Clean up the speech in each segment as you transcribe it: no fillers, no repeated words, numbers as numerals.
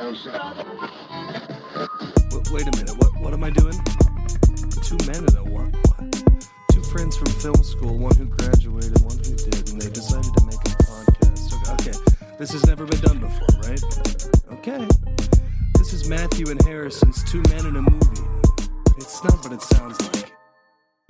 Wait a minute, what am I doing? Two men and a what? Two friends from film school, one who graduated, one who did, and they decided to make a podcast. Okay, this has never been done before, right? Okay. This is Matthew and Harrison's Two Men in a Movie. It's not what it sounds like.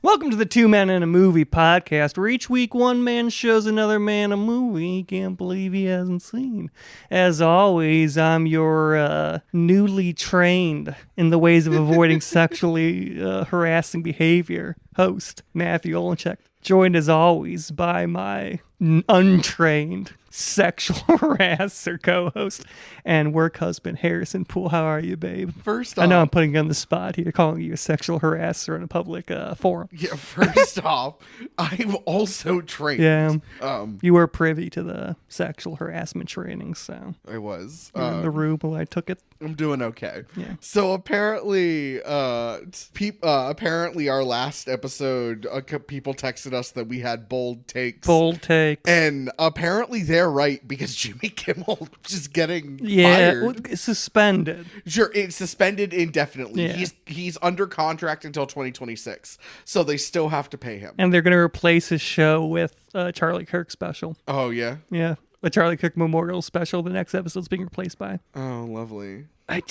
Welcome to the Two Men in a Movie podcast, where each week one man shows another man a movie he can't believe he hasn't seen. As always, I'm your newly trained in the ways of avoiding sexually harassing behavior host, Matthew Olczyk, joined as always by my untrained sexual harasser co-host and work husband Harrison Poole. How are you, babe? First off, I know I'm putting you on the spot here, calling you a sexual harasser in a public forum. Yeah, first off, I'm also trained. Yeah, you were privy to the sexual harassment training, so I was in the room while I took it. I'm doing okay. Yeah. So apparently, apparently our last episode, people texted us that we had bold takes. Bold takes. And apparently they're right, because Jimmy Kimmel is getting fired. Suspended. Sure, it's suspended indefinitely. Yeah. He's under contract until 2026, so they still have to pay him. And they're going to replace his show with a Charlie Kirk special. Oh, yeah? Yeah, the Charlie Kirk Memorial special. The next episode's being replaced by. Oh, lovely. I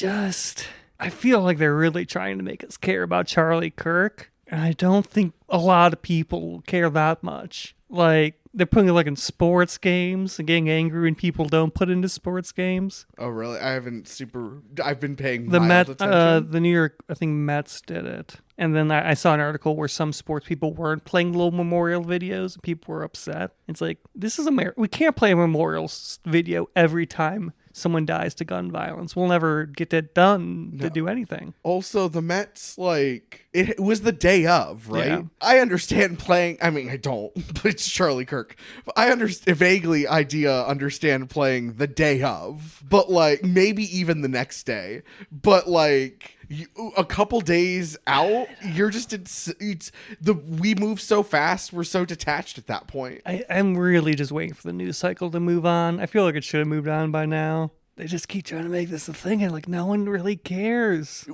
feel like they're really trying to make us care about Charlie Kirk. And I don't think a lot of people care that much. Like, they're putting it like in sports games and getting angry when people don't put into sports games. Oh, really? I've been paying The mild attention. The New York, I think Mets did it. And then I saw an article where some sports people weren't playing little memorial videos and people were upset. It's like, this is America. We can't play a memorial video every time someone dies to gun violence. We'll never get it done to do anything. Also, the Mets, like, it was the day of, right? Yeah. I understand playing, I mean, I don't, but it's Charlie Kirk. I understand playing the day of, but, like, maybe even the next day. But, like, a couple days out, you're just, we move so fast, we're so detached at that point. I'm really just waiting for the news cycle to move on. I feel like it should have moved on by now. They just keep trying to make this a thing, and like no one really cares.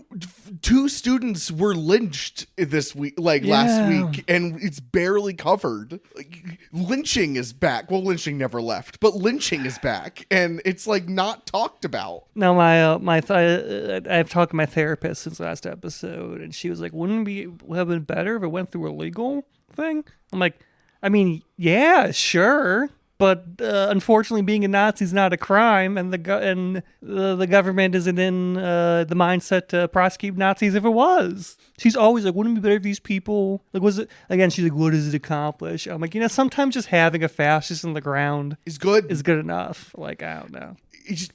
2 students were lynched this week, last week, and it's barely covered. Like, lynching is back. Well, lynching never left, but lynching is back, and it's like not talked about. Now, I've talked to my therapist since last episode, and she was like, "Wouldn't it have been better if it went through a legal thing?" I'm like, I mean, yeah, sure. But unfortunately, being a Nazi is not a crime, and the government isn't in the mindset to prosecute Nazis if it was. She's always like, wouldn't it be better if these people, like, was it, again, she's like, what does it accomplish? I'm like, sometimes just having a fascist in the ground is good enough. Like, I don't know.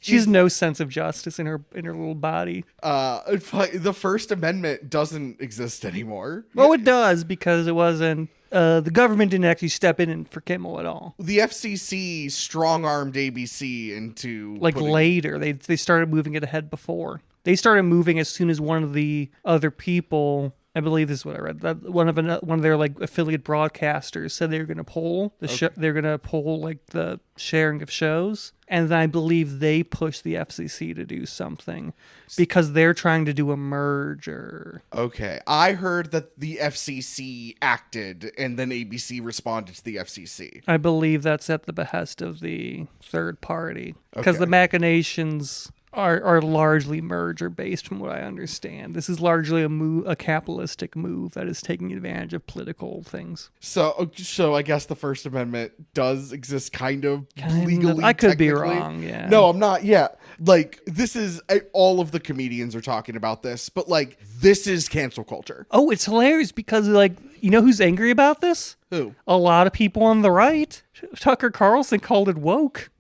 She has no sense of justice in her little body. The First Amendment doesn't exist anymore. Well, it does, because it wasn't. The government didn't actually step in for Kimmel at all. The FCC strong-armed ABC into later. They started moving it ahead before. They started moving as soon as one of the other people, I believe this is what I read, that one of their like affiliate broadcasters said they were going to poll they're going to poll like the sharing of shows, and then I believe they pushed the FCC to do something because they're trying to do a merger. Okay, I heard that the FCC acted and then ABC responded to the FCC. I believe that's at the behest of the third party, because the machinations are largely merger based, from what I understand. This is largely a capitalistic move that is taking advantage of political things. So I guess the First Amendment does exist kind of legally. I could be wrong. Yeah. No, I'm not. Yeah. Like, this is all of the comedians are talking about this, but like, this is cancel culture. Oh, it's hilarious because, like, you know who's angry about this? Who? A lot of people on the right. Tucker Carlson called it woke.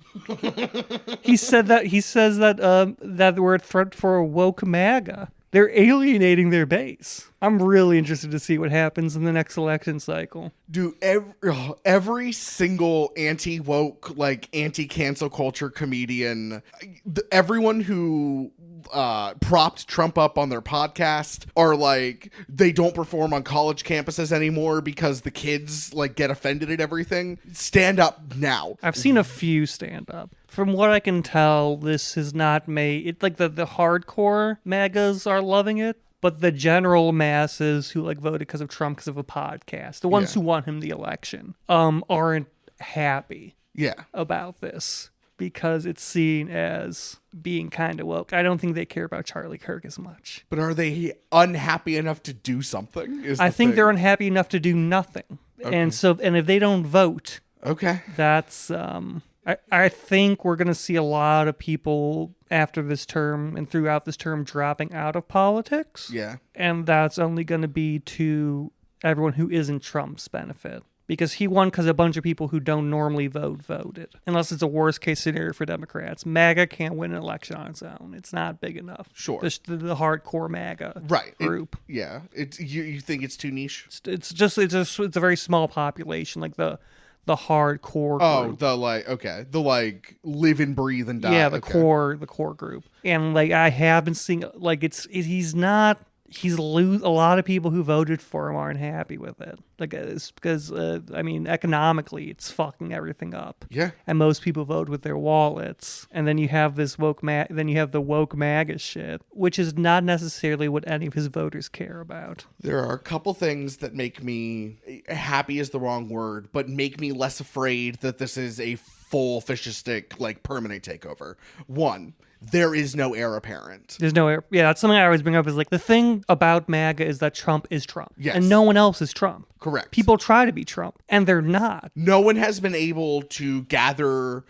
He says that we're a threat for a woke MAGA. They're alienating their base. I'm really interested to see what happens in the next election cycle. Dude, every single anti-woke, like anti-cancel culture comedian, everyone who propped Trump up on their podcast are like, they don't perform on college campuses anymore because the kids like get offended at everything. Stand up now. I've seen a few stand up. from what I can tell, this has not made it like the hardcore MAGAs are loving it, but the general masses who like voted because of Trump because of a podcast, the ones who won him the election, aren't happy about this because it's seen as being kind of woke. I don't think they care about Charlie Kirk as much. But are they unhappy enough to do something? I think they're unhappy enough to do nothing. Okay. And if they don't vote, that's I think we're going to see a lot of people after this term and throughout this term dropping out of politics. Yeah. And that's only going to be to everyone who isn't Trump's benefit. Because he won because a bunch of people who don't normally voted. Unless it's a worst case scenario for Democrats. MAGA can't win an election on its own. It's not big enough. Sure. The hardcore MAGA group. You think it's too niche? It's a very small population. Like the hardcore group. The live and breathe and die. Yeah, the core group. And like I have been seeing like he's a lot of people who voted for him aren't happy with it. Like it's because economically it's fucking everything up. Yeah. And most people vote with their wallets. And then you have the woke MAGA shit, which is not necessarily what any of his voters care about. There are a couple things that make me happy is the wrong word, but make me less afraid that this is a full fascistic like permanent takeover. One, there is no heir apparent. There's no heir. Yeah, that's something I always bring up is like the thing about MAGA is that Trump is Trump. Yes. And no one else is Trump. Correct. People try to be Trump and they're not. No one has been able to gather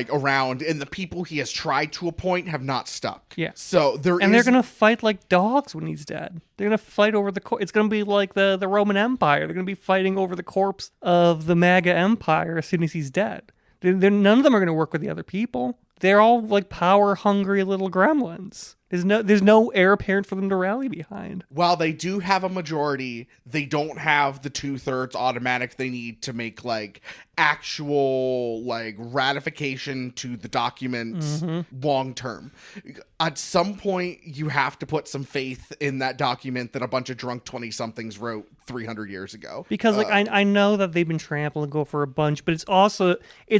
around, and the people he has tried to appoint have not stuck. Yeah. So they're going to fight like dogs when he's dead. They're going to fight over it's going to be like the Roman Empire. They're going to be fighting over the corpse of the MAGA empire as soon as he's dead. None of them are going to work with the other people. They're all like power hungry little gremlins. There's no heir apparent for them to rally behind. While they do have a majority, they don't have the 2/3 automatic they need to make like actual like ratification to the documents long term. At some point, you have to put some faith in that document that a bunch of drunk 20-somethings wrote 300 years ago. Because I know that they've been trampling over a bunch, but it's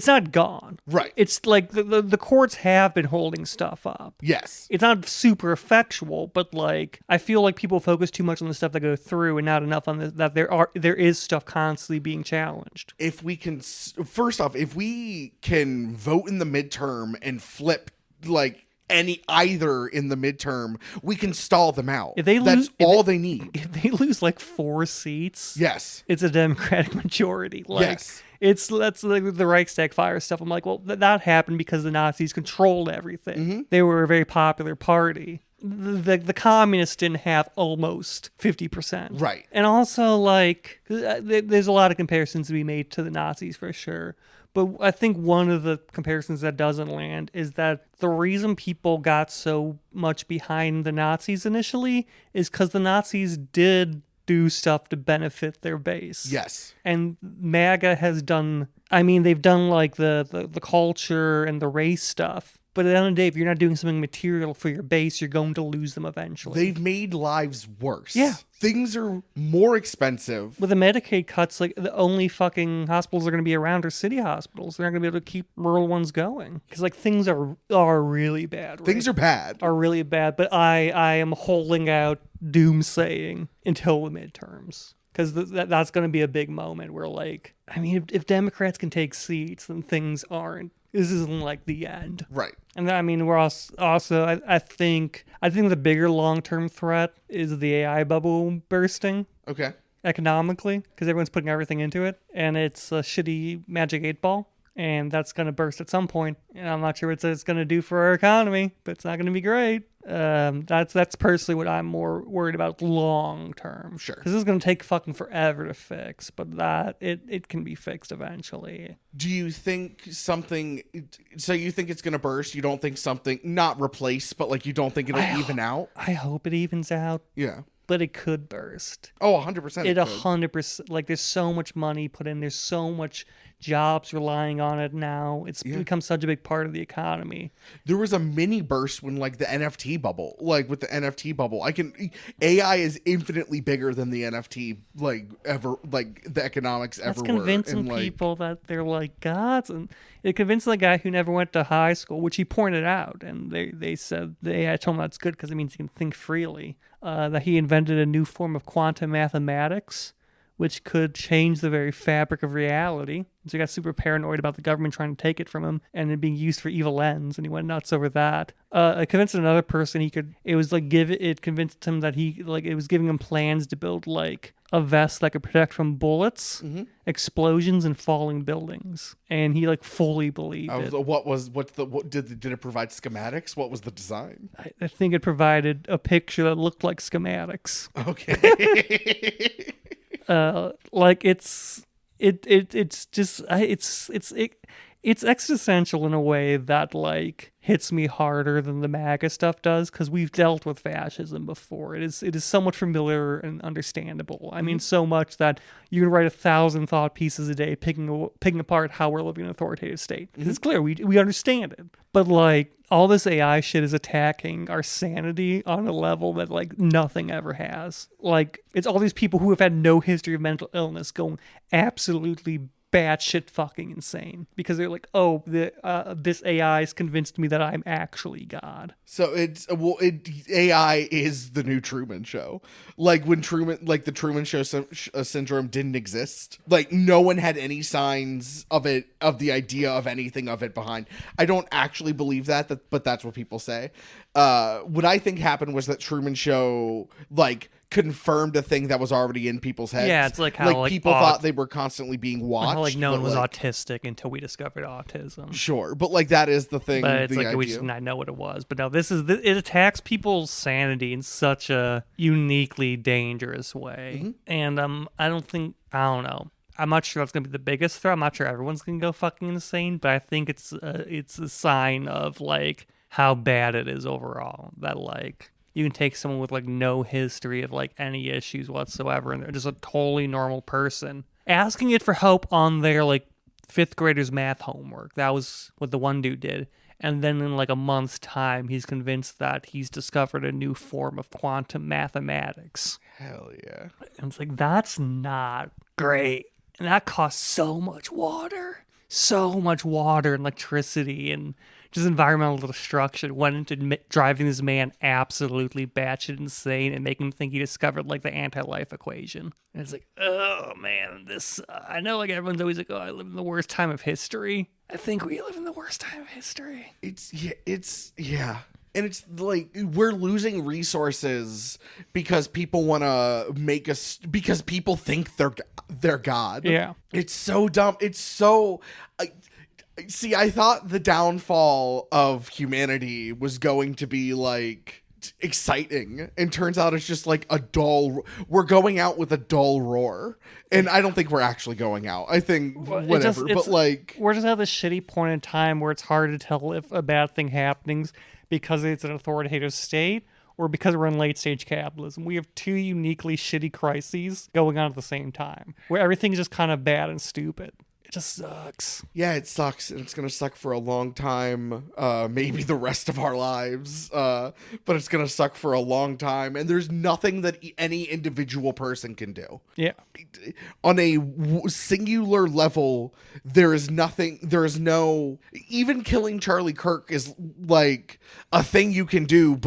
not gone. Right. It's like the courts have been holding stuff up. Yes. It's not super effectual, but like I feel like people focus too much on the stuff that go through and not enough on that there is stuff constantly being challenged. If we can vote in the midterm and flip like either in the midterm, we can stall them out. That's all they need. If they lose like 4 seats, yes, it's a Democratic majority. Like, yes. That's like the Reichstag fire stuff. I'm like, well, that happened because the Nazis controlled everything. Mm-hmm. They were a very popular party. The communists didn't have almost 50%. Right. And also, like, there's a lot of comparisons to be made to the Nazis for sure. But I think one of the comparisons that doesn't land is that the reason people got so much behind the Nazis initially is because the Nazis did do stuff to benefit their base. Yes. And MAGA has done, they've done like the culture and the race stuff. But at the end of the day, if you're not doing something material for your base, you're going to lose them eventually. They've made lives worse. Yeah. Things are more expensive. With the Medicaid cuts, like the only fucking hospitals are going to be around are city hospitals. They're not going to be able to keep rural ones going. Because like things are really bad. Right? Things are bad. Are really bad. But I am holding out doomsaying until the midterms. Because that's going to be a big moment where like, if Democrats can take seats, then things aren't. This isn't like the end. Right. And we're also I think the bigger long-term threat is the AI bubble bursting. Okay. Economically, because everyone's putting everything into it. And it's a shitty magic 8-ball. And that's going to burst at some point. And I'm not sure what it's going to do for our economy, but it's not going to be great. That's personally what I'm more worried about long term. Sure. Because this is going to take fucking forever to fix, but that it can be fixed eventually. Do you think something? So you think it's going to burst? You don't think something not replace, but like you don't think it'll even out? I hope it evens out. Yeah. But it could burst. Oh, 100%. It 100%. Like there's so much money put in. There's so much jobs relying on it now. It's become such a big part of the economy. There was a mini burst when like the NFT bubble, like with the NFT bubble, AI is infinitely bigger than the NFT like ever, like the economics ever were. That's convincing people that they're like gods, and It convinced the guy who never went to high school, which he pointed out, and they said I told him that's good because it means he can think freely. That he invented a new form of quantum mathematics, which could change the very fabric of reality. So he got super paranoid about the government trying to take it from him and it being used for evil ends, and he went nuts over that. It convinced another person it convinced him that it was giving him plans to build like a vest that could protect from bullets, explosions, and falling buildings. And he like fully believed it. Did it provide schematics? What was the design? I think it provided a picture that looked like schematics. Okay. It's existential in a way that like hits me harder than the MAGA stuff does, because we've dealt with fascism before. It is somewhat familiar and understandable. I mean, so much that you can write 1,000 thought pieces a day picking apart how we're living in an authoritative state. It's clear we understand it, but like all this AI shit is attacking our sanity on a level that like nothing ever has. Like it's all these people who have had no history of mental illness going absolutely batshit fucking insane because they're like, oh, this AI has convinced me that I'm actually God. So AI is the new Truman Show. Like when the Truman Show syndrome didn't exist. Like no one had any signs of it, of the idea of anything of it behind. I don't actually believe that, but that's what people say. What I think happened was that Truman Show like confirmed a thing that was already in people's heads. Yeah, it's like how people thought they were constantly being watched. How no one was autistic until we discovered autism. Sure, but like that is the thing. But it's like we just not know what it was. But no, it attacks people's sanity in such a uniquely dangerous way. And I don't know. I'm not sure that's gonna be the biggest threat. I'm not sure everyone's gonna go fucking insane, but I think it's a sign of like how bad it is overall. That like you can take someone with like no history of like any issues whatsoever, and they're just a totally normal person asking it for help on their like 5th graders math homework. That was what the one dude did. And then in like a month's time, he's convinced that he's discovered a new form of quantum mathematics. Hell yeah. And it's like, that's not great. And that costs so much water and electricity and just environmental destruction went into driving this man absolutely batshit insane and making him think he discovered like the anti-life equation. And it's like, oh man, I know like everyone's always like, oh, I live in the worst time of history. I think we live in the worst time of history. It's And it's like we're losing resources because people want to make us, because people think they're God. Yeah. It's so dumb. It's so... See, I thought the downfall of humanity was going to be like exciting, and turns out it's just like a dull... We're going out with a dull roar, and I don't think we're actually going out. I think whatever, but like... We're just at this shitty point in time where it's hard to tell if a bad thing happening's because it's an authoritative state or because we're in late-stage capitalism. We have two uniquely shitty crises going on at the same time, where everything's just kind of bad and stupid. It just sucks. Yeah, it sucks, and it's going to suck for a long time, maybe the rest of our lives, but it's going to suck for a long time, and there's nothing that any individual person can do. Yeah. On a singular level, there is no... Even killing Charlie Kirk is, like, a thing you can do,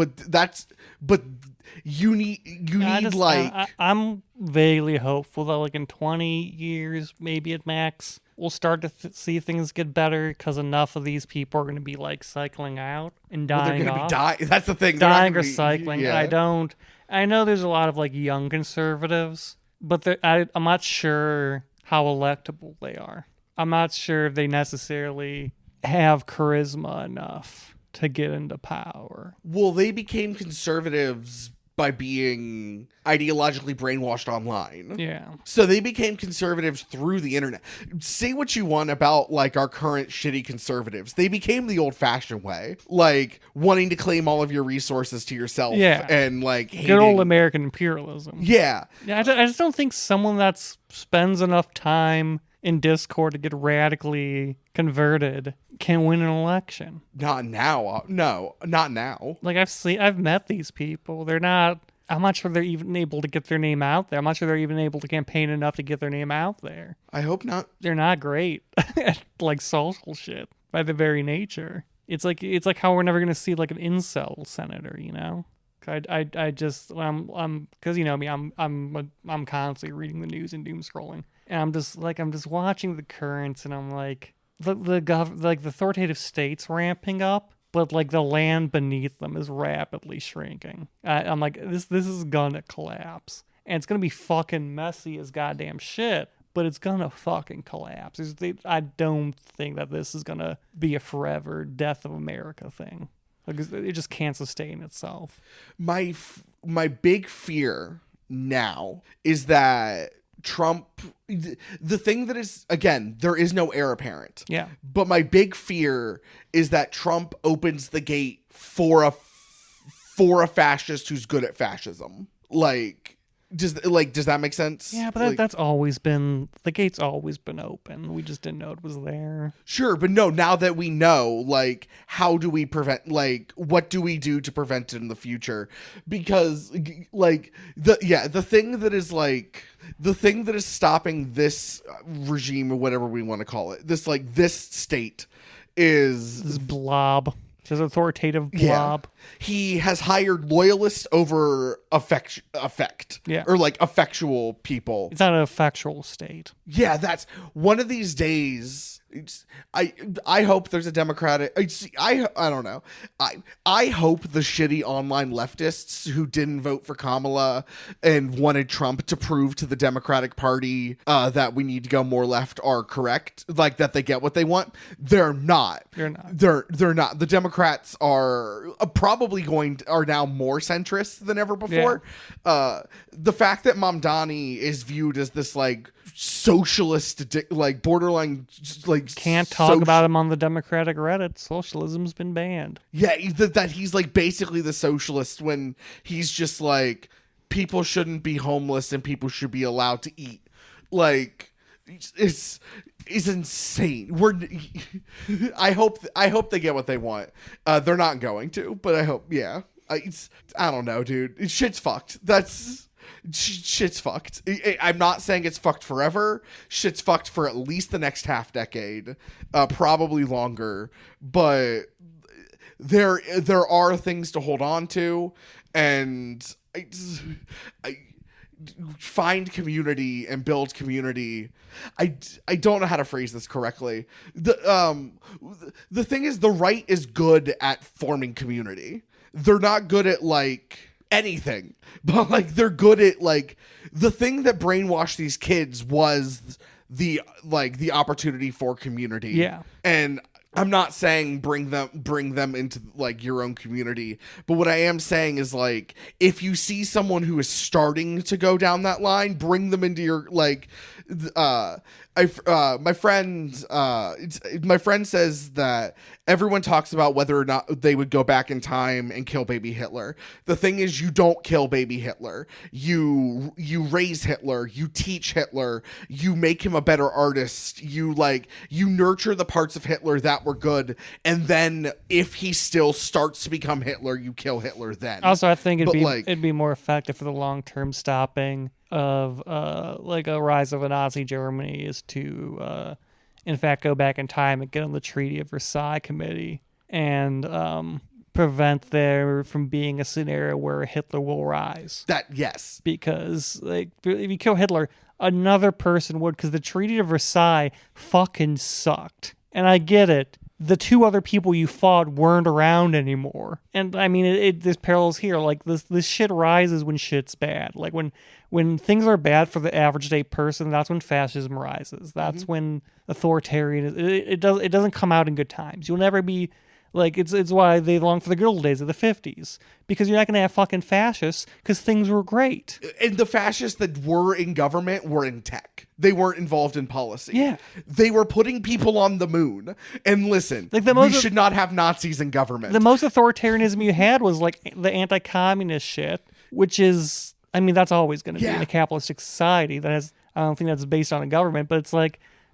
I'm vaguely hopeful that like in 20 years, maybe at max, we'll start to see things get better because enough of these people are going to be like cycling out and dying off. That's the thing. Dying or cycling. Yeah. I know there's a lot of like young conservatives, but I'm not sure how electable they are. I'm not sure if they necessarily have charisma enough to get into power. Well, they became conservatives by being ideologically brainwashed online. Yeah. So they became conservatives through the internet. Say what you want about like our current shitty conservatives. They became the old-fashioned way, like wanting to claim all of your resources to yourself. Yeah. And like hating. Good old American imperialism. Yeah. I just don't think someone that spends enough time in Discord to get radically converted can win an election. Not now. No, not now. Like I've met these people. They're not I'm not sure they're even able to get their name out there. I'm not sure they're even able to campaign enough to get their name out there. I hope not. They're not great at like social shit by the very nature. It's like how we're never gonna see like an incel senator, you know? I just because you know me, I'm constantly reading the news and doom scrolling, and I'm just watching the currents, and I'm like the authoritative states ramping up, but like the land beneath them is rapidly shrinking. I'm like, this is gonna collapse, and it's gonna be fucking messy as goddamn shit, but it's gonna fucking collapse. I don't think that this is gonna be a forever death of America thing. Like, it just can't sustain itself. My big fear now is that Trump, the thing that is, again, there is no heir apparent. Yeah. But my big fear is that Trump opens the gate for a fascist who's good at fascism. Does that make sense? Yeah, but that's always been, the gate's always been open. We just didn't know it was there. Sure, but no, now that we know, how do we prevent, what do we do to prevent it in the future? Because, the thing that is stopping this regime, or whatever we want to call it, this state is... This blob. This authoritative blob. Yeah. He has hired loyalists over effect. Yeah. Or effectual people. It's not an effectual state. Yeah, that's one of these days. I hope there's a Democratic. I don't know. I hope the shitty online leftists who didn't vote for Kamala and wanted Trump to prove to the Democratic Party that we need to go more left are correct. That they get what they want. They're not. They're not. They're not. The Democrats are are now more centrist than ever before. Yeah. The fact that Mamdani is viewed as this socialist, borderline can't talk about him on the Democratic Reddit. Socialism's been banned. Yeah, that he's basically the socialist when he's just people shouldn't be homeless and people should be allowed to eat. It's insane. I hope they get what they want. They're not going to, but I hope. Yeah, I don't know, dude. Shit's fucked. Shit's fucked. I'm not saying it's fucked forever. Shit's fucked for at least the next half decade, probably longer. But there are things to hold on to, and I find community and build community. I don't know how to phrase this correctly. The thing is, the right is good at forming community. They're not good at anything, but they're good at the thing that brainwashed these kids was the opportunity for community. Yeah. And I'm not saying bring them into your own community, but what I am saying is if you see someone who is starting to go down that line, bring them into your my friend says that everyone talks about whether or not they would go back in time and kill baby Hitler. The thing is, you don't kill baby Hitler. You raise Hitler, you teach Hitler, you make him a better artist, you nurture the parts of Hitler that were good, and then if he still starts to become Hitler, you kill Hitler then. Also, I think it'd be more effective for the long-term stopping of a rise of a Nazi Germany is to in fact go back in time and get on the Treaty of Versailles committee and prevent there from being a scenario where Hitler will rise. Yes. Because if you kill Hitler, another person would, because the Treaty of Versailles fucking sucked. And I get it. The two other people you fought weren't around anymore. And I mean, there's parallels here. This shit rises when shit's bad. When things are bad for the average day person, that's when fascism rises. That's when authoritarian, it doesn't come out in good times. You'll never be it's why they long for the good old days of the 50s, because you're not going to have fucking fascists because things were great. And the fascists that were in government were in tech. They weren't involved in policy. Yeah. They were putting people on the moon. And listen, we should not have Nazis in government. The most authoritarianism you had was the anti-communist shit, which is, I mean, that's always going to be in a capitalistic society that has, I don't think that's based on a government, but it's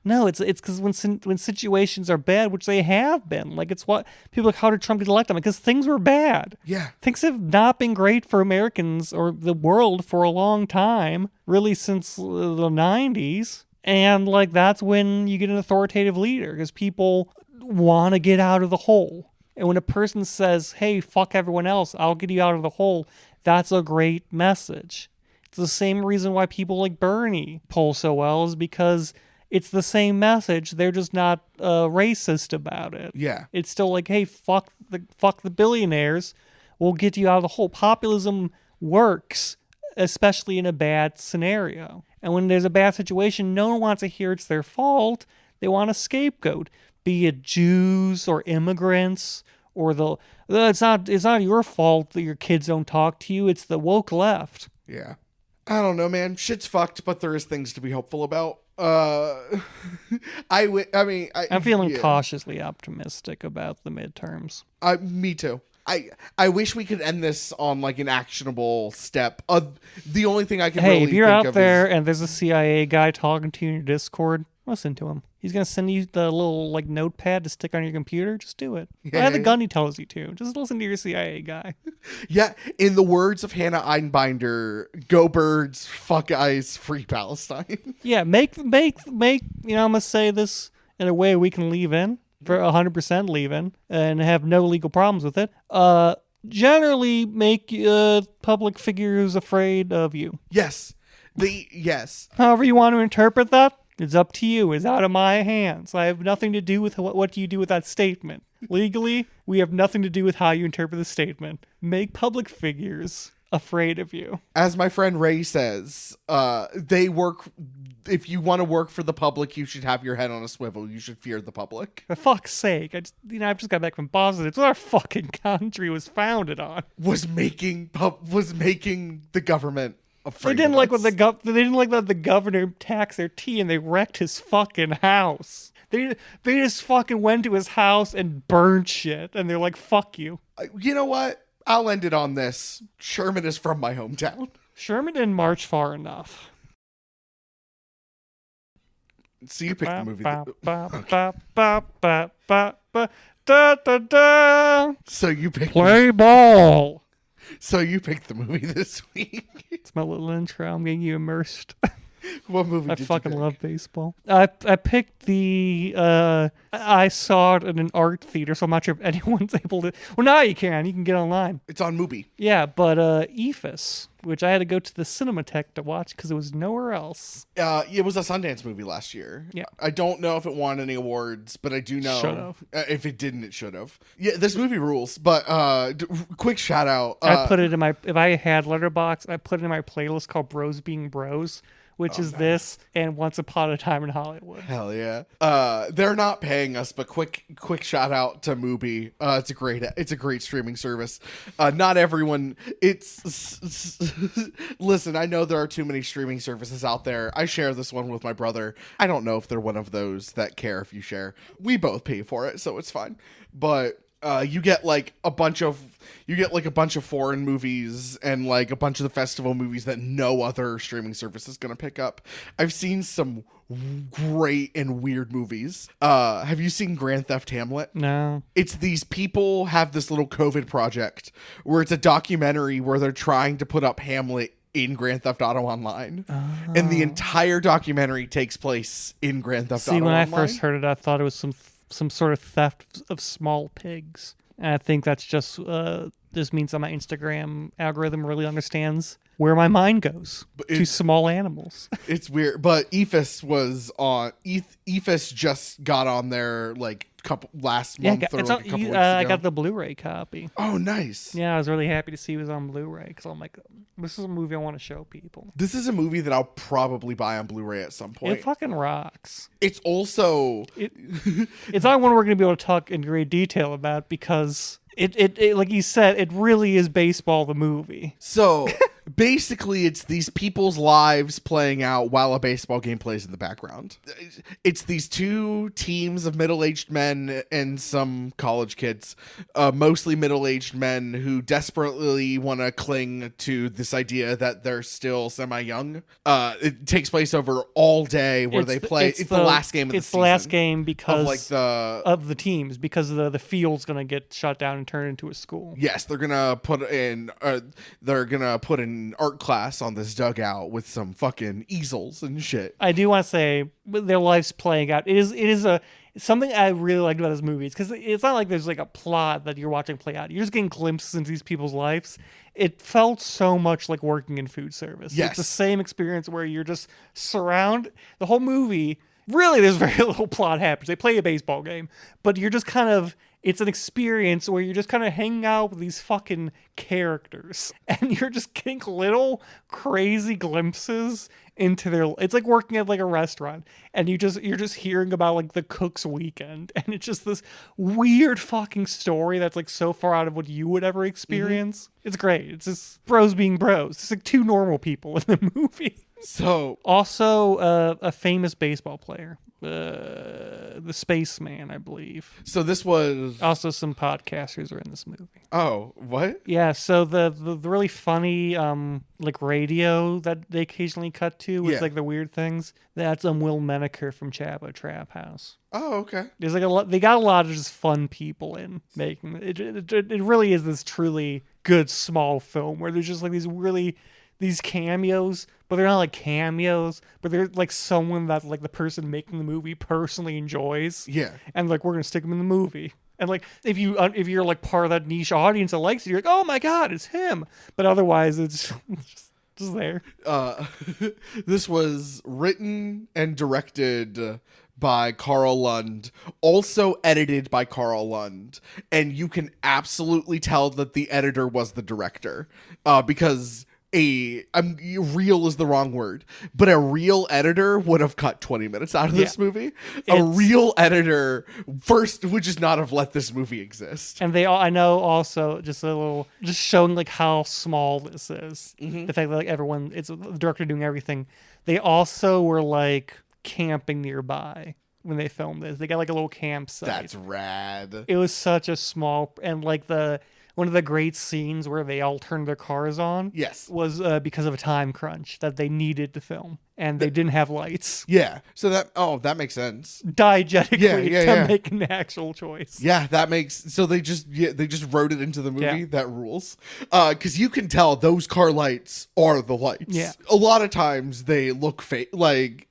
No, it's because when situations are bad, which they have been, like it's what people like, how did Trump get elected? Because things were bad. Yeah. Things have not been great for Americans or the world for a long time, really since the 90s. And like that's when you get an authoritative leader because people want to get out of the hole. And when a person says, "Hey, fuck everyone else, I'll get you out of the hole," that's a great message. It's the same reason why people like Bernie poll so well is because it's the same message. They're just not racist about it. Yeah. It's still like, hey, fuck the billionaires. We'll get you out of the hole. Populism works, especially in a bad scenario. And when there's a bad situation, no one wants to hear it's their fault. They want a scapegoat, be it Jews or immigrants or it's not your fault that your kids don't talk to you. It's the woke left. Yeah. I don't know, man. Shit's fucked, but there is things to be hopeful about. I'm feeling cautiously optimistic about the midterms. Me too. I wish we could end this on like an actionable step. The only thing I can really if you're think out of there is, and there's a CIA guy talking to you in your Discord, listen to him. He's gonna send you the little like notepad to stick on your computer. Just do it. Yeah. I the gun he tells you to. Just listen to your CIA guy. yeah, in the words of Hannah Einbinder, go birds, fuck eyes, free Palestine. Yeah, make. I'm gonna say this in a way we can leave in for 100% leave in and have no legal problems with it. Generally make public figures afraid of you. Yes. Yes. However you want to interpret that, it's up to you. It's out of my hands. I have nothing to do with what you do with that statement. Legally, we have nothing to do with how you interpret the statement. Make public figures afraid of you. As my friend Ray says, if you want to work for the public, you should have your head on a swivel. You should fear the public. For fuck's sake, I've just got back from Boston. It's what our fucking country was founded on. Was making the government afraid. They didn't of like us. they didn't like that the governor taxed their tea and they wrecked his fucking house. They just fucking went to his house and burned shit and they're like, fuck you. You know what? I'll end it on this. Sherman is from my hometown. Sherman didn't march far enough. So you pick the movie. So you pick. Play ball. So you picked the movie this week. It's my little intro. I'm getting you immersed. What movie I did fucking you pick? love baseball. I picked the I saw it in an art theater, so I'm not sure if anyone's able to. Well, now you can get online. It's on Mubi. Yeah, but Eephus, which I had to go to the Cinematheque to watch because it was nowhere else. It was a Sundance movie last year. Yeah. I don't know if it won any awards, but I do know Should've. If it didn't, it should have. Yeah, this movie rules. But quick shout out. I put it in my if I had Letterboxd, I put it in my playlist called Bros Being Bros, which is this and Once Upon a Time in Hollywood. Hell yeah. They're not paying us, but quick shout out to Mubi. It's a great streaming service. Not everyone listen, I know there are too many streaming services out there. I share this one with my brother. I don't know if they're one of those that care if you share. We both pay for it, so it's fine. But you get like a bunch of foreign movies and like a bunch of the festival movies that no other streaming service is going to pick up. I've seen some great and weird movies. Have you seen Grand Theft Hamlet? No. It's these people have this little COVID project where it's a documentary where they're trying to put up Hamlet in Grand Theft Auto Online. And the entire documentary takes place in Grand Theft Auto See, when Online. I first heard it, I thought it was some sort of theft of small pigs. And I think that's just means that my Instagram algorithm really understands where my mind goes to small animals. It's weird, but Eephus was on. Eephus just got on there like last month or like a couple weeks ago. I got the Blu-ray copy. Oh, nice. Yeah, I was really happy to see it was on Blu-ray because I'm like, this is a movie I want to show people. This is a movie that I'll probably buy on Blu-ray at some point. It fucking rocks. It's also it's not one we're going to be able to talk in great detail about because it like you said, it really is baseball the movie. so basically it's these people's lives playing out while a baseball game plays in the background. It's these two teams of middle-aged men and some college kids, mostly middle-aged men who desperately want to cling to this idea that they're still semi-young. It takes place over all day where they play. It's the last game of the season. It's the last game because of the teams, because the field's going to get shut down and turned into a school. Yes, they're gonna put in art class on this dugout with some fucking easels and shit. I do want to say their life's playing out. It is something I really liked about this movie. Because it's not like there's like a plot that you're watching play out. You're just getting glimpses into these people's lives. It felt so much like working in food service. Yes. It's the same experience where you're just surrounded. The whole movie, really, there's very little plot happens. They play a baseball game, but you're just kind of, it's an experience where you're just kind of hanging out with these fucking characters and you're just getting little crazy glimpses into their, it's like working at like a restaurant and you're just hearing about like the cook's weekend, and it's just this weird fucking story that's like so far out of what you would ever experience. It's great. It's just bros being bros. It's like two normal people in the movie. So also a famous baseball player, the Spaceman, I believe. So this was Also some podcasters are in this movie. Oh, what? Yeah, so the really funny like radio that they occasionally cut to with like the weird things, that's Will Menaker from Chappa Trap House. Oh, okay. There's like a lot, they got a lot of just fun people in making it. It really is this truly good small film where there's just like these cameos, but they're not like cameos, but they're like someone that like the person making the movie personally enjoys. Yeah. And like, we're going to stick them in the movie. And like, if you're like part of that niche audience that likes it, you're like, oh my God, it's him. But otherwise it's just there. This was written and directed by Carl Lund, also edited by Carl Lund, and you can absolutely tell that the editor was the director, because real is the wrong word, but a real editor would have cut 20 minutes out of this movie. A real editor first would just not have let this movie exist. And I know also just showing like how small this is. Mm-hmm. The fact that like everyone, it's the director doing everything. They also were like camping nearby when they filmed this. They got like a little campsite. That's rad. It was such a small, and like one of the great scenes where they all turned their cars on, was because of a time crunch that they needed to film, and they didn't have lights. Yeah, so that makes sense. Diegetically to make an actual choice. Yeah, that makes, so they just wrote it into the movie. Yeah. That rules. Because you can tell those car lights are the lights. Yeah. A lot of times they look fake, like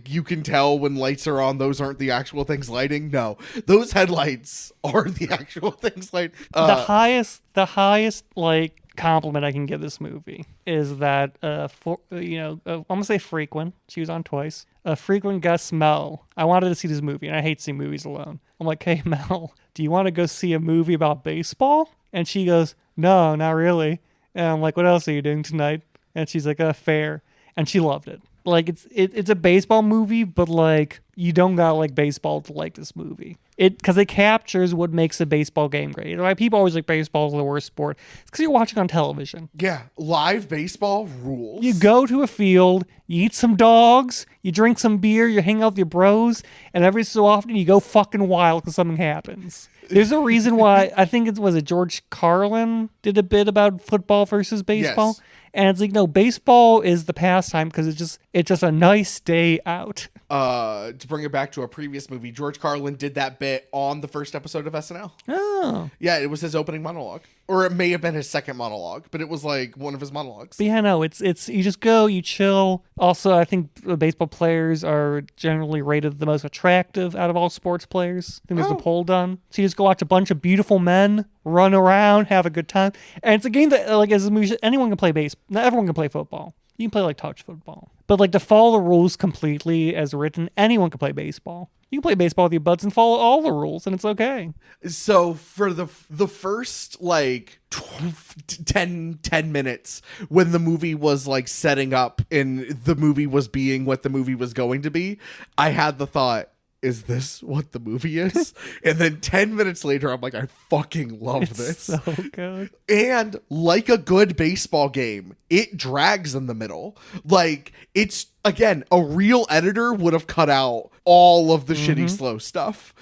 you can tell when lights are on, those aren't the actual things lighting. No, those headlights are the actual things lighting. The highest like compliment I can give this movie is that I'm gonna say frequent. She was on twice. Frequent guest Mel. I wanted to see this movie, and I hate seeing movies alone. I'm like, hey Mel, do you want to go see a movie about baseball? And she goes, no, not really. And I'm like, what else are you doing tonight? And she's like, fair. And she loved it. Like it's a baseball movie, but like you don't got like baseball to like this movie. Because it captures what makes a baseball game great. Like, people always like baseball is the worst sport. It's because you're watching on television. Yeah, live baseball rules. You go to a field, you eat some dogs, you drink some beer, you hang out with your bros, and every so often you go fucking wild because something happens. There's a reason why, I think it George Carlin did a bit about football versus baseball. Yes. And it's like, no, baseball is the pastime because it's just a nice day out. To bring it back to a previous movie, George Carlin did that bit on the first episode of SNL. Oh. Yeah, it was his opening monologue. Or it may have been his second monologue, but it was like one of his monologues. But yeah, no, it's you just go, you chill. Also, I think baseball players are generally rated the most attractive out of all sports players. I think there's a poll done. So you just go watch a bunch of beautiful men run around, have a good time. And it's a game that, like, as a movie, anyone can play baseball. Not everyone can play football. You can play like touch football. But like to follow the rules completely as written, anyone can play baseball. You can play baseball with your buds and follow all the rules, and it's okay. So for the first like 10 minutes when the movie was like setting up and the movie was being what the movie was going to be, I had the thought, is this what the movie is? And then 10 minutes later, I'm like, I fucking love this. So good. And like a good baseball game, it drags in the middle. Like, it's, again, a real editor would have cut out all of the shitty slow stuff.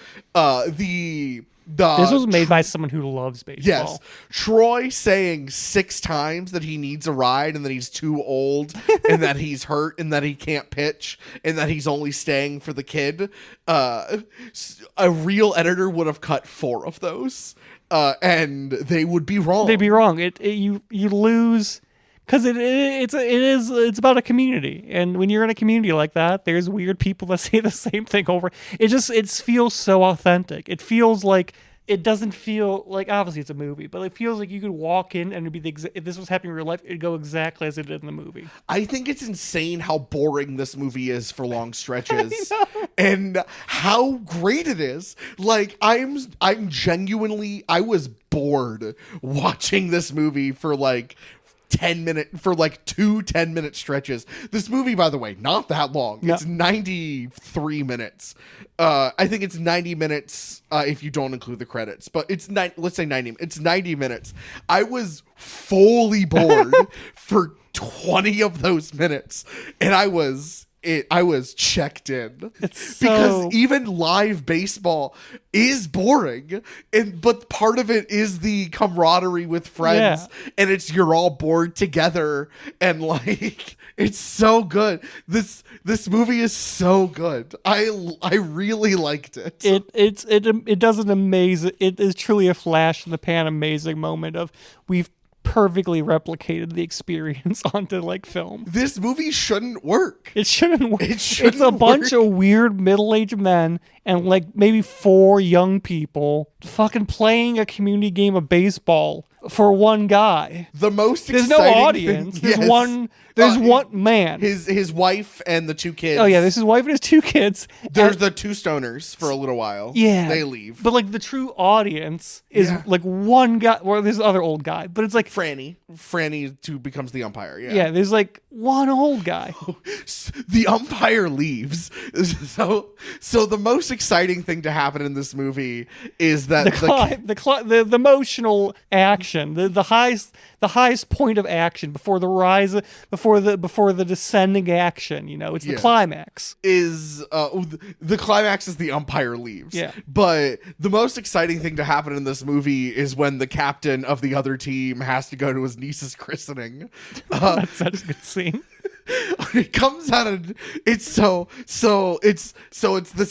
This was made by someone who loves baseball. Yes. Troy saying 6 times that he needs a ride and that he's too old and that he's hurt and that he can't pitch and that he's only staying for the kid. A real editor would have cut 4 of those. And they would be wrong. They'd be wrong. You lose because it's about a community, and when you're in a community like that, there's weird people that say the same thing over. It feels so authentic. It feels like it doesn't feel like, obviously it's a movie, but it feels like you could walk in and it'd be if this was happening in real life, it'd go exactly as it did in the movie. I think it's insane how boring this movie is for long stretches and how great it is. Like, I'm genuinely, I was bored watching this movie for like 2 10-minute stretches. This movie, by the way, not that long. No. It's 93 minutes. I think it's 90 minutes if you don't include the credits, but let's say 90. It's 90 minutes. I was fully bored for 20 of those minutes, and I was checked in. Because even live baseball is boring, but part of it is the camaraderie with friends, and you're all bored together, and like, it's so good. This movie is so good. I really liked it. It does an amazing. It is truly a flash in the pan, amazing moment of we've perfectly replicated the experience onto like film. This movie shouldn't work. It shouldn't work. It's a bunch of weird middle-aged men and like maybe 4 young people fucking playing a community game of baseball for one guy. The most There's exciting no audience. Thing, There's one man. His wife and the 2 kids. Oh yeah, there's his wife and his 2 kids. There's the 2 stoners for a little while. Yeah. They leave. But like the true audience is like one guy, or there's another old guy, but it's like Franny who becomes the umpire. Yeah, there's like one old guy. The umpire leaves. So the most exciting thing to happen in this movie is that the emotional action, the highest point of action before the descending action, it's the climax. Is the climax is the umpire leaves. Yeah. But the most exciting thing to happen in this movie is when the captain of the other team has to go to his niece's christening. That's such a good scene. It comes out of it's this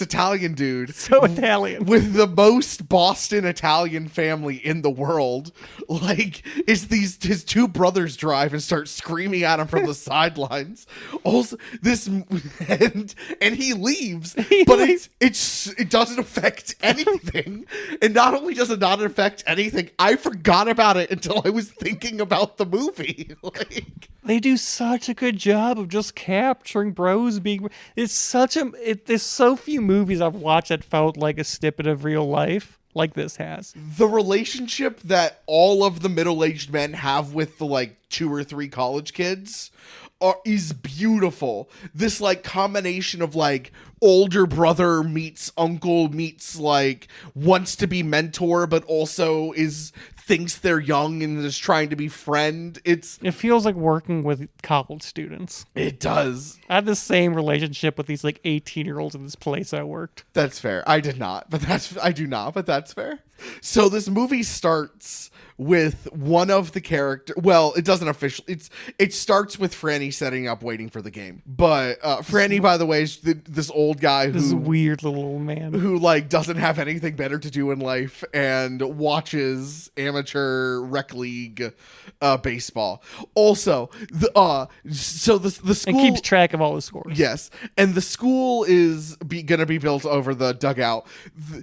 Italian dude, so Italian, with the most Boston Italian family in the world. Like, it's his 2 brothers drive and start screaming at him from the sidelines. Also, and he leaves, it doesn't affect anything. And not only does it not affect anything, I forgot about it until I was thinking about the movie. Like, they do such a good job of just capturing bros being. There's so few movies I've watched that felt like a snippet of real life like this has. The relationship that all of the middle-aged men have with the like 2 or 3 college kids is beautiful. This like combination of like older brother meets uncle meets like wants to be mentor but also thinks they're young and is trying to be friend. It feels like working with college students. It does. I had the same relationship with these like 18-year-olds in this place I worked. That's fair. I do not, but that's fair. So this movie starts with one of the characters. Well, it doesn't officially. It starts with Franny setting up, waiting for the game. But Franny, by the way, is this old guy this weird little old man who like doesn't have anything better to do in life and watches amateur rec league baseball. Also, the school and keeps track of all the scores. Yes, and the school is going to be built over the dugout.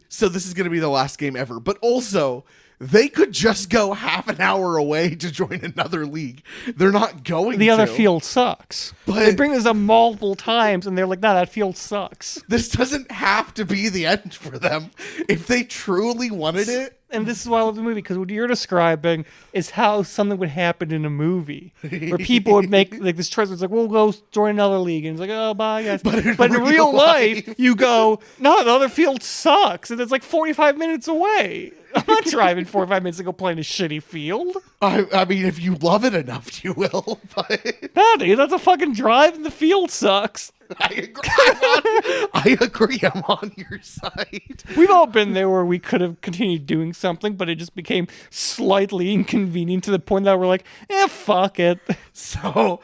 So this is going to be the last game ever. But also, they could just go half an hour away to join another league. They're not going The other field sucks. But they bring this up multiple times, and they're like, no, that field sucks. This doesn't have to be the end for them. If they truly wanted it, And this is why I love the movie, because what you're describing is how something would happen in a movie, where people would make like this choice. It's like, we'll go join another league, and it's like, oh, bye, guys. But in real life, you go, no, the other field sucks, and it's like 45 minutes away. I'm not driving 45 minutes to go play in a shitty field. I mean, if you love it enough, you will. But No, dude, that's a fucking drive, and the field sucks. I agree. I'm on your side. We've all been there where we could have continued doing something, but it just became slightly inconvenient to the point that we're like, fuck it. So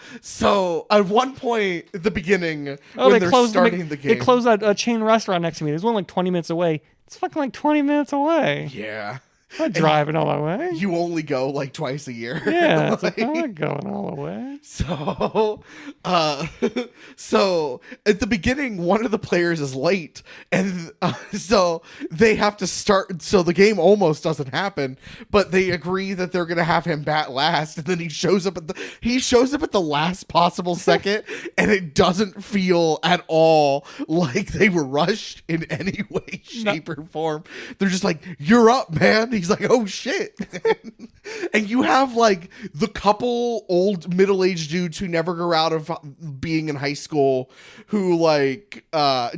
at one point at the beginning, Oh, when they're starting the game, they closed a chain restaurant next to me. There's one like 20 minutes away. It's fucking like 20 minutes away. yeah, I'm not driving all the way. you only go like twice a year. Yeah, it's like, I'm not going all the way. So at the beginning, one of the players is late, and so they have to start. So the game almost doesn't happen, but they agree that they're gonna have him bat last, and then he shows up at the last possible second, and it doesn't feel at all like they were rushed in any way, shape, or form. They're just like, "You're up, man." He's like, "Oh shit," and you have like the couple old middle-aged dudes who never grow out of being in high school, who like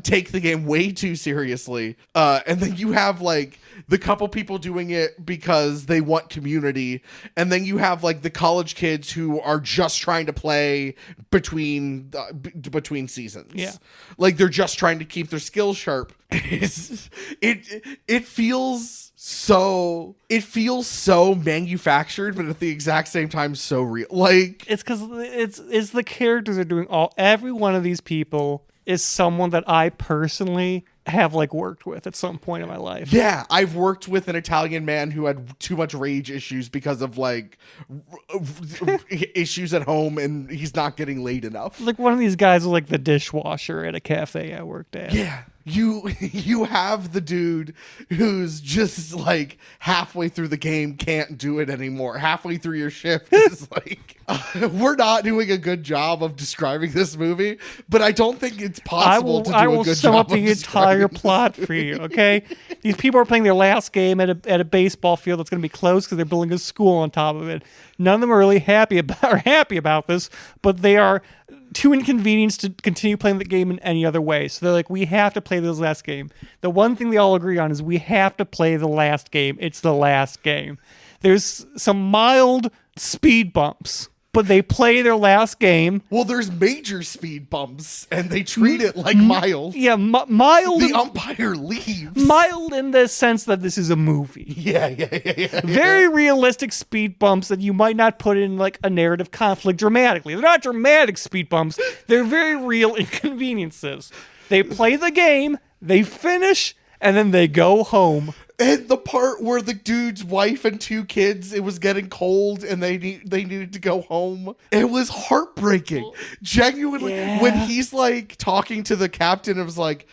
take the game way too seriously, and then you have like the couple people doing it because they want community, and then you have like the college kids who are just trying to play between seasons. Yeah, like they're just trying to keep their skills sharp. It feels so manufactured, but at the exact same time so real. Like it's because it's the characters are doing every one of these people is someone that I personally have like worked with at some point in my life. Yeah, I've worked with an Italian man who had too much rage issues because of like issues at home, and he's not getting laid enough. Like one of these guys was like the dishwasher at a cafe I worked at. Yeah. You have the dude who's just like halfway through the game can't do it anymore. Halfway through your shift is like, we're not doing a good job of describing this movie, but I don't think it's possible to do a good job. I will sum up the entire plot for you, okay? These people are playing their last game at a baseball field that's going to be closed because they're building a school on top of it. None of them are really happy about this, but they are too inconvenienced to continue playing the game in any other way. So they're like, we have to play this last game. The one thing they all agree on is we have to play the last game. It's the last game. There's some mild speed bumps, but they play their last game. Well, there's major speed bumps, and they treat it like mild. Yeah, mild. The umpire leaves. Mild in the sense that this is a movie. Yeah. Very realistic speed bumps that you might not put in like a narrative conflict dramatically. They're not dramatic speed bumps. They're very real inconveniences. They play the game, they finish, and then they go home. And the part where the dude's wife and 2 kids, it was getting cold and they needed to go home. It was heartbreaking. Genuinely, yeah. When he's like talking to the captain, it was like,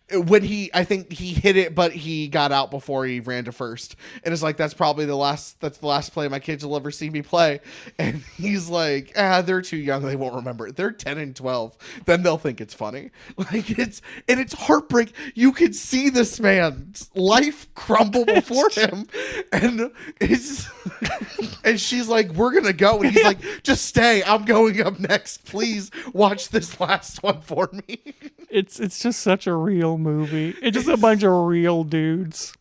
I think he hit it, but he got out before he ran to first. And it's like, that's the last play my kids will ever see me play. And he's like, they're too young. They won't remember it. They're 10 and 12. Then they'll think it's funny. Like it's heartbreak. You could see this man's life crumble before him. And and she's like, we're going to go. And he's like, just stay. I'm going up next. Please watch this last one for me. It's just such a real movie. It's just a bunch of real dudes.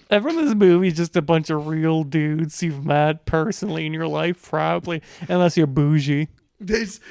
Everyone in this movie is just a bunch of real dudes you've met personally in your life, probably, unless you're bougie. There's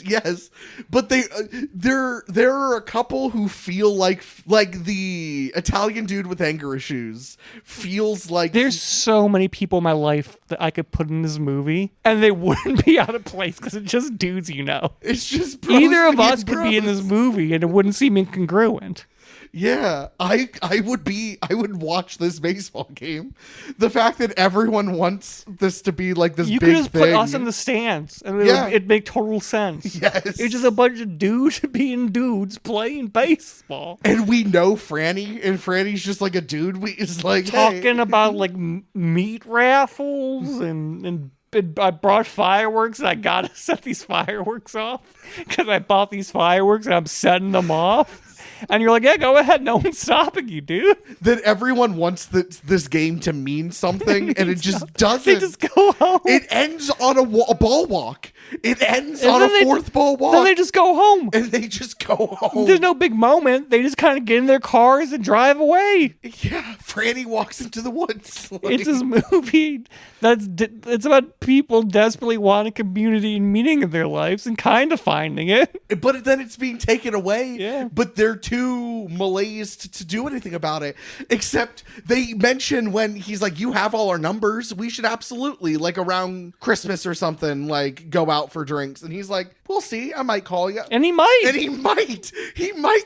yes, but there are a couple who feel like the Italian dude with anger issues feels like there's so many people in my life that I could put in this movie and they wouldn't be out of place because it's just dudes, you know. It's just bros either of us bros. could be in this movie and it wouldn't seem incongruent. Yeah, I would watch this baseball game. The fact that everyone wants this to be like this you big could just thing. put us in the stands and it'd make total sense. Yes. It's just a bunch of dudes being dudes playing baseball. And we know Franny, and Franny's just like a dude. It's like talking about like meat raffles and I brought fireworks and I gotta set these fireworks off because I bought these fireworks and I'm setting them off. And you're like, yeah, go ahead. No one's stopping you, dude. That everyone wants this game to mean something, and it just doesn't. They just go home. It ends on a ball walk. It ends And on then a fourth ball walk. Then they just go home. and they just go home. There's no big moment. They just kind of get in their cars and drive away. Yeah, Franny walks into the woods. Like, It's this movie it's about people desperately wanting community and meaning in their lives and kind of finding it. but then it's being taken away. Yeah. But they're too malaise to do anything about it. Except they mention when he's like, "You have all our numbers. We should absolutely, like around Christmas or something, like go out for drinks." And he's like, "We'll see. I might call you." And he might. And he might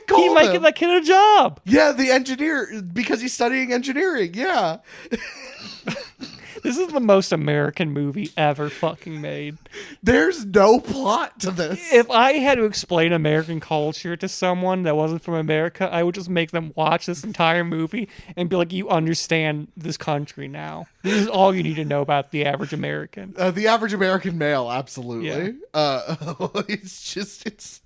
call He might them. get that kid a job. Yeah, the engineer, because he's studying engineering. Yeah. This is the most American movie ever fucking made. There's no plot to this. If I had to explain American culture to someone that wasn't from America, I would just make them watch this entire movie and be like, you understand this country now. This is all you need to know about the average American. The average American male, absolutely. It's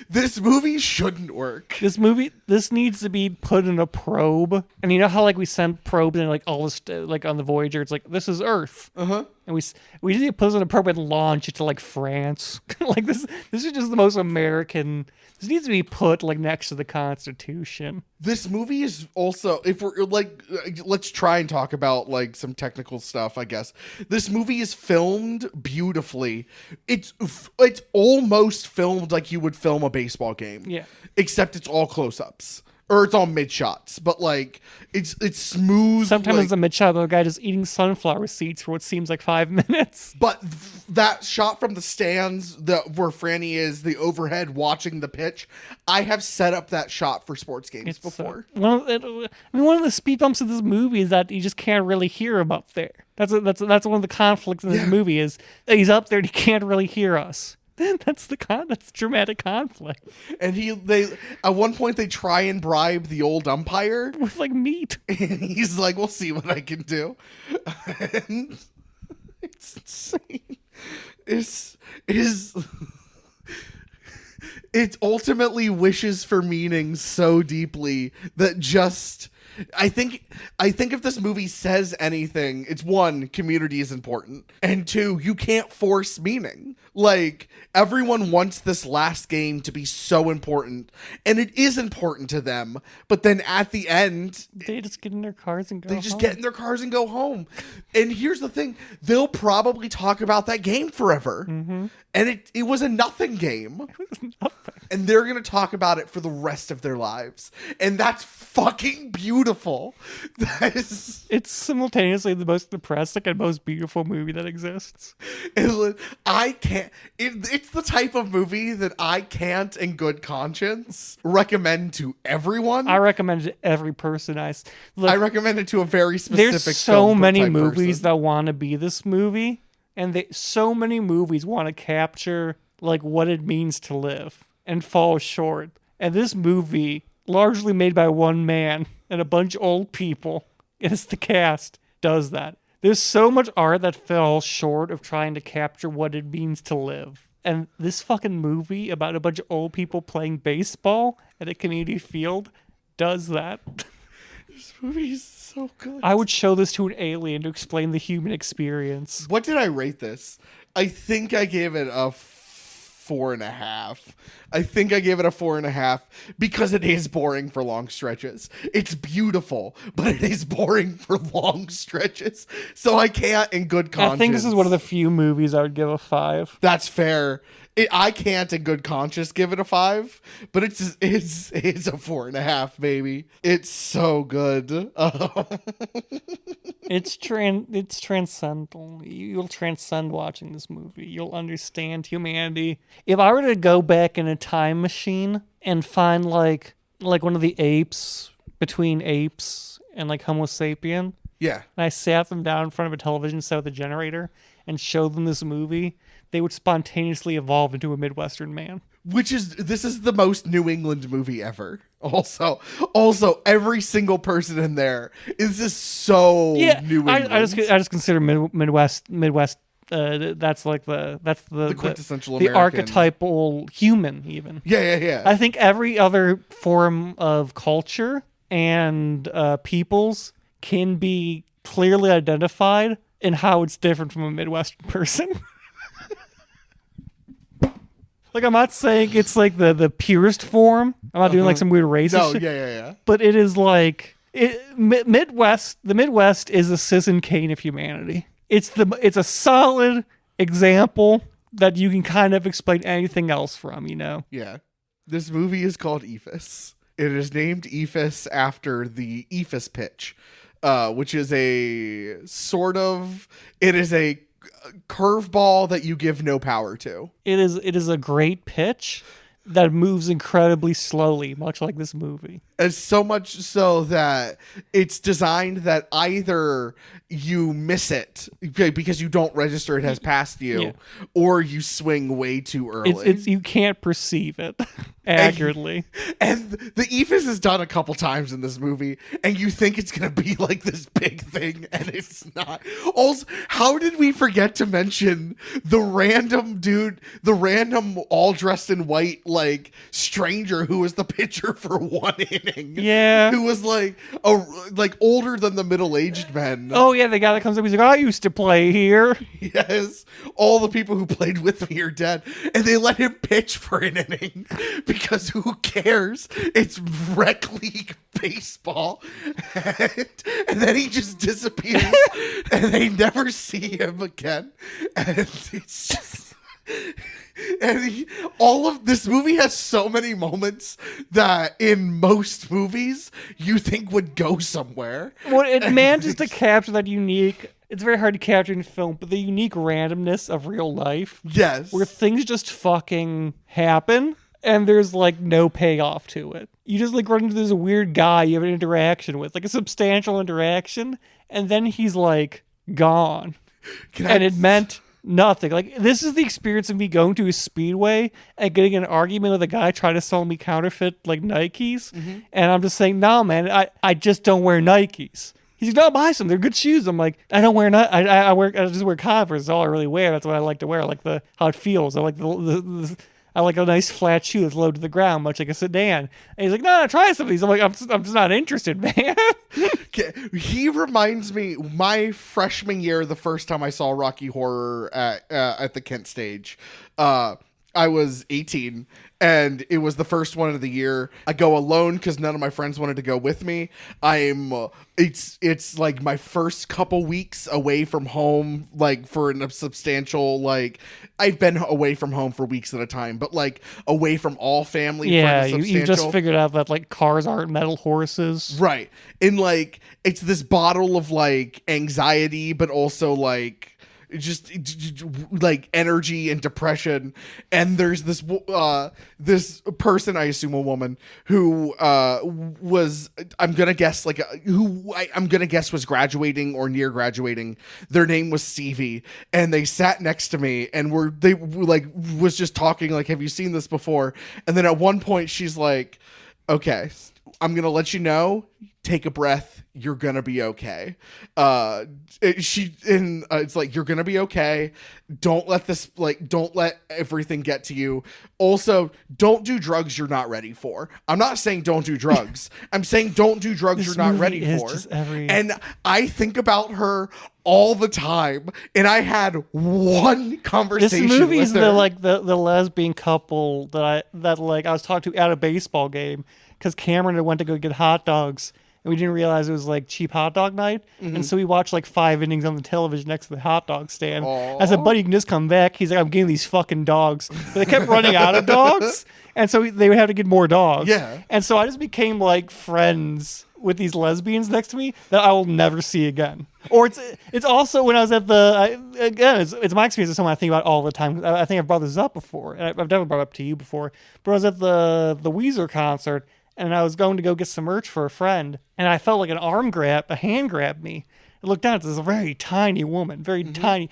this movie shouldn't work. This needs to be put in a probe. And you know how like we send probes and like all this, like on the Voyager, it's like, this is Earth. Uh-huh. And we need to put it in a probe and launch it to like France. Like this is just the most American. This needs to be put like next to the Constitution. This movie is also, if we're like, let's try and talk about like some technical stuff, I guess. This movie is filmed beautifully. It's almost filmed like you would film a baseball game. Yeah. Except it's all close-ups. Or it's all mid shots, but like it's smooth. Sometimes like, it's a mid-shot of a guy just eating sunflower seeds for what seems like 5 minutes. But that shot from the stands, where Franny is, the overhead watching the pitch, I have set up that shot for sports games before. One of the speed bumps of this movie is that you just can't really hear him up there. That's one of the conflicts in this movie is he's up there and he can't really hear us. That's dramatic conflict. And they at one point they try and bribe the old umpire with like meat. And he's like, "We'll see what I can do." And it's insane. It ultimately wishes for meaning so deeply that just I think if this movie says anything, it's one, community is important, and two, you can't force meaning. Like, everyone wants this last game to be so important, and it is important to them, but then at the end, they just get in their cars and go home. Get in their cars and go home. And here's the thing, they'll probably talk about that game forever. Mm-hmm. And it was a nothing game. It was nothing. And they're going to talk about it for the rest of their lives. And that's fucking beautiful. It's simultaneously the most depressing and most beautiful movie that exists. I can't. It's the type of movie that I can't, in good conscience, recommend to everyone. I recommend it to every person. I recommend it to a very specific. There's so many movies person that want to be this movie, and so many movies want to capture like what it means to live and fall short. And this movie, largely made by one man and a bunch of old people, it's the cast, does that. There's so much art that fell short of trying to capture what it means to live. And this fucking movie about a bunch of old people playing baseball at a community field does that. This movie is so good. I would show this to an alien to explain the human experience. What did I rate this? I think I gave it a 4.5. I think I gave it a 4.5 because it is boring for long stretches. It's beautiful, but it is boring for long stretches. So I can't, in good conscience. I think this is one of the few movies I would give a 5. That's fair. I can't, in good conscience, give it a 5, but it's a 4.5, baby. It's so good. It's transcendental. You'll transcend watching this movie. You'll understand humanity. If I were to go back in a time machine and find like one of the apes between apes and like Homo sapien, yeah, and I sat them down in front of a television set with a generator and showed them this movie, they would spontaneously evolve into a Midwestern man. This is the most New England movie ever. Also, every single person in there is just so New England. I just consider Midwest That's like the quintessential the American. archetypal human even. Yeah. I think every other form of culture and peoples can be clearly identified in how it's different from a Midwestern person. Like, I'm not saying it's like the purest form. I'm not doing like some weird racist No, shit. yeah. But it is like Midwest. The Midwest is the Citizen Kane of humanity. It's a solid example that you can kind of explain anything else from. Yeah. This movie is called Eephus. It is named Eephus after the Eephus pitch, which is a curveball that you give no power to. It is a great pitch that moves incredibly slowly, much like this movie. And so much so that it's designed that either you miss it because you don't register it has passed you, or you swing way too early. It's you can't perceive it accurately. And the Eephus is done a couple times in this movie, and you think it's gonna be like this big thing, and it's not. Also, how did we forget to mention the random all dressed in white like stranger who was the pitcher for one inning? Yeah. Who was like older than the middle-aged men. Oh yeah, the guy that comes up, he's like, I used to play here. Yes. All the people who played with me are dead. And they let him pitch for an inning because who cares? It's rec league baseball. And then he just disappears and they never see him again. And it's just... all of this movie has so many moments that in most movies you think would go somewhere. Well, it manages to capture that unique. It's very hard to capture in film, but the unique randomness of real life. Yes. Where things just fucking happen and there's like no payoff to it. You just like run into this weird guy you have an interaction with, like a substantial interaction, and then he's like gone. It meant nothing. Like, this is the experience of me going to a Speedway and getting an argument with a guy trying to sell me counterfeit like Nikes, and I'm just saying, no, man, I just don't wear Nikes. He's like, no, buy some. They're good shoes. I'm like, I don't wear I just wear Converse. That's all I really wear. That's what I like to wear. I like how it feels. I like I like a nice flat shoe that's low to the ground, much like a sedan. And he's like, no, try some of these. I'm like, I'm just not interested, man. He reminds me, my freshman year, the first time I saw Rocky Horror at the Kent stage, I was 18 and it was the first one of the year. I go alone because none of my friends wanted to go with me. It's like my first couple weeks away from home, like for a substantial, like I've been away from home for weeks at a time, but like away from all family. Yeah, you just figured out that like cars aren't metal horses. Right. And like, it's this bottle of like anxiety, but also like, just like energy and depression. And there's this person, I assume a woman, who was, I'm gonna guess was graduating or near graduating. Their name was Stevie, and they sat next to me and was just talking like, have you seen this before? And then at one point she's like, okay, I'm gonna let you know, take a breath, you're gonna be okay. It's like, you're gonna be okay. Don't let everything get to you. Also, don't do drugs you're not ready for. I'm not saying don't do drugs. I'm saying don't do drugs you're not ready for. And I think about her all the time, and I had one conversation. This movie is with her. the lesbian couple that I was talking to at a baseball game, because Cameron had went to go get hot dogs, and we didn't realize it was like cheap hot dog night. And so we watched like 5 innings on the television next to the hot dog stand. I said, buddy, you can just come back. He's like, I'm getting these fucking dogs. But they kept running out of dogs. And so they would have to get more dogs. Yeah. And so I just became like friends with these lesbians next to me that I will never see again. Or it's also when I was at it's my experience. It's something I think about all the time. I think I've brought this up before. And I've definitely brought it up to you before. But I was at the Weezer concert, and I was going to go get some merch for a friend, and I felt like a hand grabbed me. I looked down at this very tiny woman, very tiny,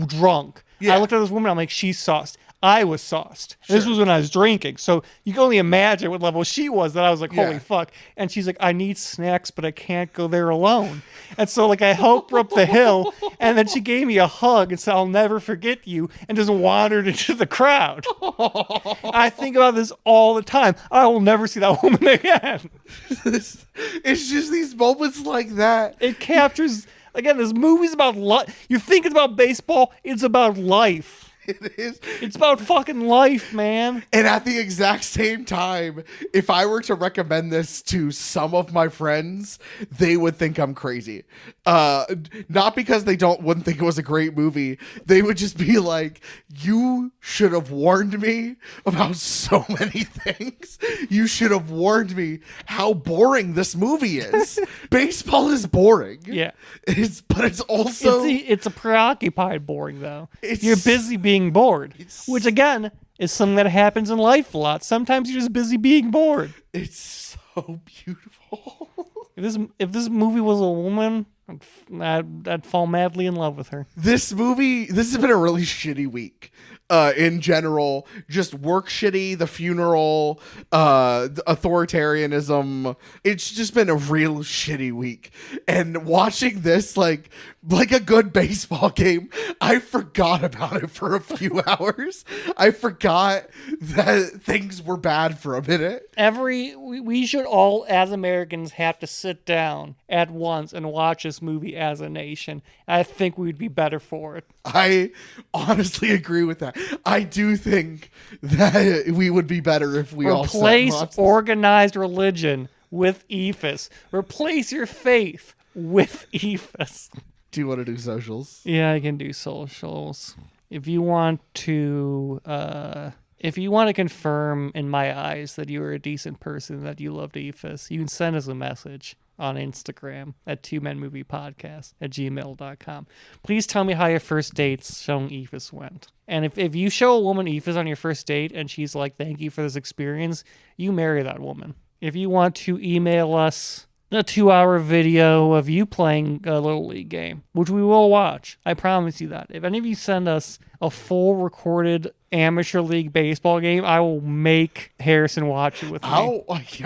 drunk. Yeah. I looked at this woman, I'm like, she's sauced. I was sauced. This was when I was drinking. So you can only imagine what level she was, that I was like, holy fuck. And she's like, I need snacks, but I can't go there alone. And so like I helped her up the hill, and then she gave me a hug and said, I'll never forget you, and just wandered into the crowd. I think about this all the time. I will never see that woman again. It's just these moments like that. It captures, again, this movie's about life. You think it's about baseball, it's about life. It is. It's about fucking life, man. And at the exact same time, if I were to recommend this to some of my friends, they would think I'm crazy. Not because they wouldn't think it was a great movie. They would just be like, you should have warned me about so many things. You should have warned me how boring this movie is. Baseball is boring. Yeah. But it's also... It's a preoccupied boring, though. You're busy being bored, which again is something that happens in life a lot. Sometimes you're just busy being bored. It's so beautiful. If this movie was a woman, I'd fall madly in love with her. This has been a really shitty week. In general, just work shitty, the funeral, the authoritarianism. It's just been a real shitty week. And watching this, like a good baseball game, I forgot about it for a few hours. I forgot that things were bad for a minute. We should all, as Americans, have to sit down at once and watch this movie as a nation. I think we'd be better for it. I honestly agree with that. I do think that we would be better if we all replace organized religion with Eephus. Replace your faith with Eephus. Do you want to do socials? Yeah, I can do socials. If you want to confirm in my eyes that you are a decent person, that you loved Eephus, you can send us a message on Instagram at 2menmoviepodcast@gmail.com. Please tell me how your first dates showing Eephus went. And if you show a woman Eephus on your first date and she's like, thank you for this experience, you marry that woman. If you want to email us a 2-hour video of you playing a Little League game, which we will watch, I promise you that. If any of you send us a full recorded amateur league baseball game, I will make Harrison watch it with me. I'll watch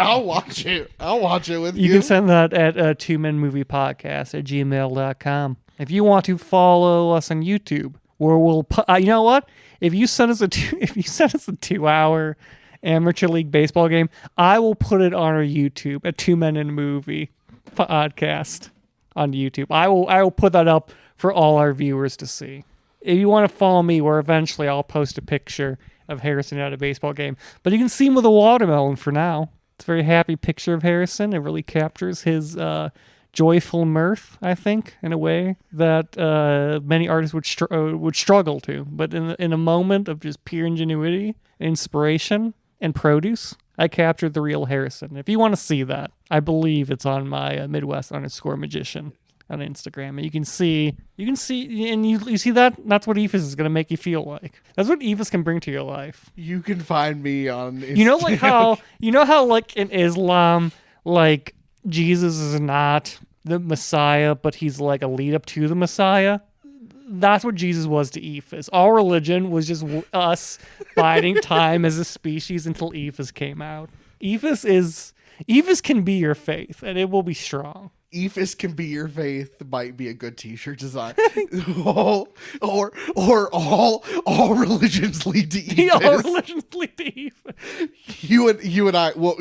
it. I'll watch it with you. You can send that at 2menmoviepodcast@gmail.com. If you want to follow us on YouTube, where we'll you know what? If you send us a 2-hour amateur league baseball game, I will put it on our YouTube at 2 Men in a Movie podcast on YouTube. I will put that up for all our viewers to see. If you want to follow me, where eventually I'll post a picture of Harrison at a baseball game, but you can see him with a watermelon for now. It's a very happy picture of Harrison. It really captures his joyful mirth, I think, in a way that many artists would struggle to. But in a moment of just pure ingenuity, inspiration, and produce, I captured the real Harrison. If you want to see that, I believe it's on my Midwest_magician on Instagram, and you can see, and you see that. That's what Eephus is going to make you feel like. That's what Eephus can bring to your life. You can find me on Instagram. You know how like in Islam, like Jesus is not the Messiah, but he's like a lead up to the Messiah. That's what Jesus was to Eephus. All religion was just us biding time as a species until Eephus came out. Eephus can be your faith, and it will be strong. Eephus can be your faith might be a good t-shirt design. or all religions lead to Eephus. All religions lead to Eephus. You and I we'll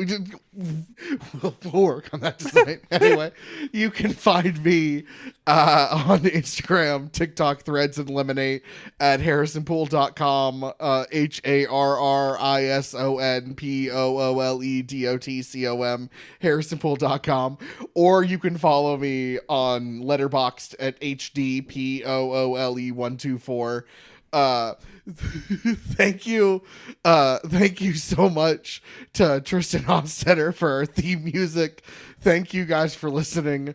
work on that design. Anyway, you can find me on Instagram, TikTok, Threads, and Lemonade at harrisonpoole.com, HARRISONPOOLEDOTCOM, harrisonpoole.com, or you can follow me on Letterboxd at HDPOOLE124. Thank you so much to Tristan Hofstetter for our theme music. Thank you guys for listening.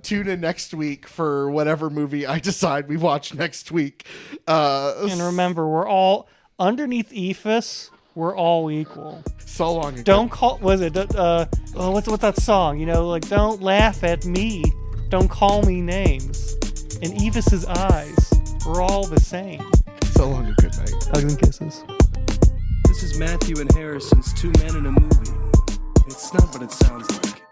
Tune in next week for whatever movie I decide we watch next week. And remember, we're all underneath Eephus. We're all equal. So long ago. Don't call. Was it? What's that song? You know, like don't laugh at me. Don't call me names. In Eephus's eyes, we're all the same. So long and good night. Hugs and kisses. This is Matthew and Harrison's Two Men in a Movie. It's not what it sounds like.